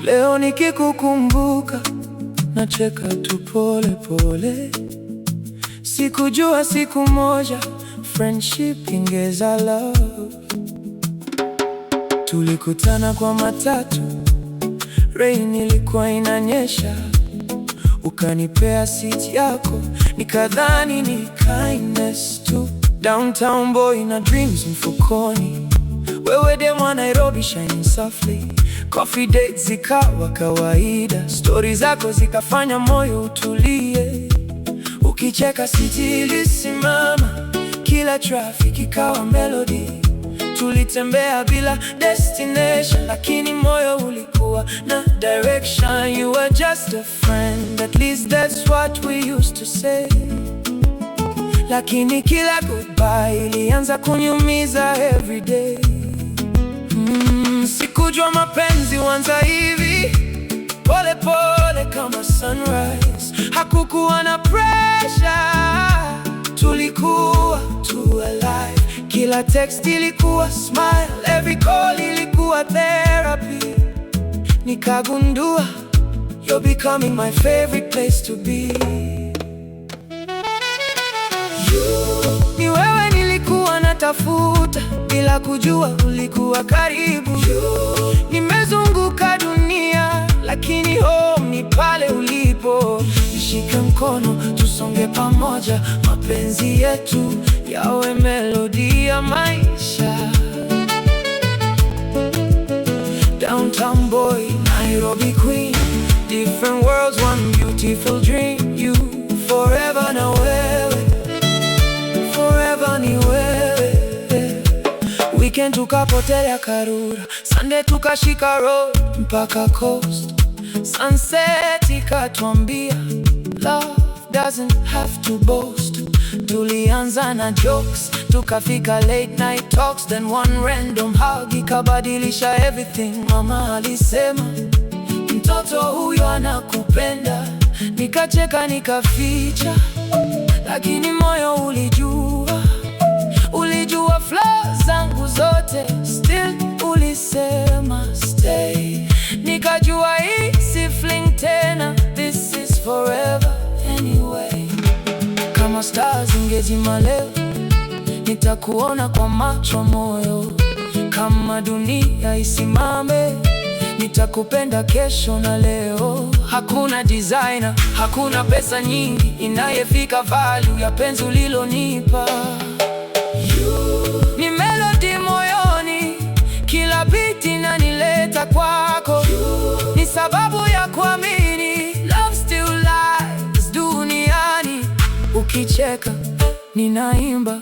Leo nikikukumbuka nacheka tu pole pole. Sikujua siku moja friendship ingeza love. Tulikutana kwa matatu, rain ilikuwa inanyesha. Ukanipea seat yako, nikadhani ni kindness tu. Downtown boy na dreams mfukoni, wewe demu wa Nairobi shining softly. Coffee dates zikawa kawaida, stories zako zikafanya moyo utulie. Ukicheka city ilisimama, kila traffic ikawa melody. Tulitembea bila destination, lakini moyo ulikuwa na direction. You were just a friend, at least that's what we used to say. Lakini kila goodbye ilianza kuniumiza everyday. Sikujua mapenzi huanza hivi pole pole kama sunrise. Hakukuwa na pressure, tulikuwa tu alive. Kila text ilikuwa smile, every call ilikuwa therapy. Nikagundua you're becoming my favorite place to be. Ni wewe nilikuwa natafuta, bila kujua ulikuwa karibu. Nimezunguka dunia, lakini home ni pale ulipo. Nishike mkono tusonge pamoja, mapenzi yetu yawe melodi ya maisha. Downtown boy, Nairobi queen, different worlds, one beautiful dream. You forever na wewe, forever ni wewe. Weekend tukapotelea Karura, Sunday tukashika road mpaka coast. Sunset ikatuambia love doesn't have to boast. Tulianza na jokes, tukafika late night talks, then one random hug ikabadilisha everything. Mama alisema mtoto huyo anakupenda. Nikacheka nikaficha, lakini moyo ulijua flow zangu zote. Still ulisema stay. Nikajua hii si fling tena, this is forever anyway. Kama stars ingezima leo, nitakuona kwa macho moyo. Kama dunia isimame, nitakupenda kesho na leo. Hakuna designer, hakuna pesa nyingi inayefika value ya penzi ulilonipa. Ni melody moyoni, kila beat inanileta kwako. Ni sababu ya kuamini love still lies duniani. Ukicheka ninaimba,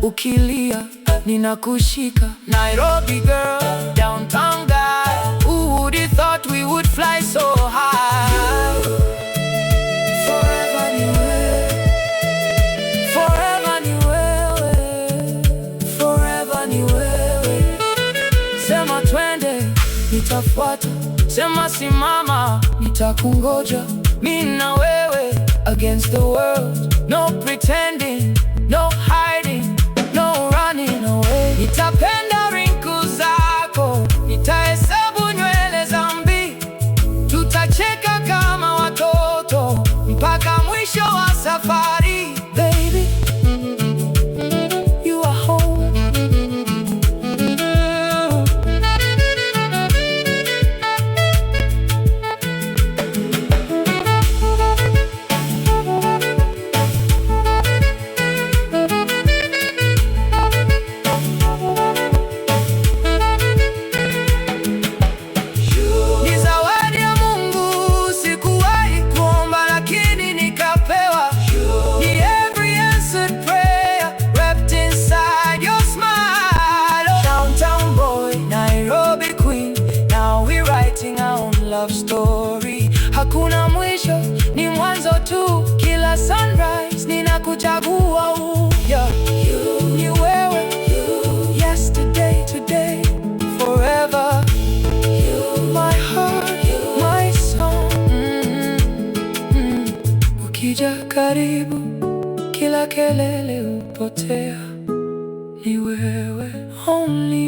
ukilia ninakushika. Nairobi girl, downtown guy, who would have thought we would fly so high? Forever ni wewe, forever ni wewe, forever ni wewe. Sema twende, nitafuata. Sema simama, nitakungoja. Mimi na wewe against the world, no pretending, no hiding, no running away. Nitapenda wrinkles zako, nitahesabu nywele za mbi. Tutacheka kama watoto mpaka mwisho wa safari. Baby, you are home. Love story, hakuna mwisho, ni mwanzo tu. Kila sunrise ninakuchagua. ukija karibu, kila kelele hupotea. Ni wewe, only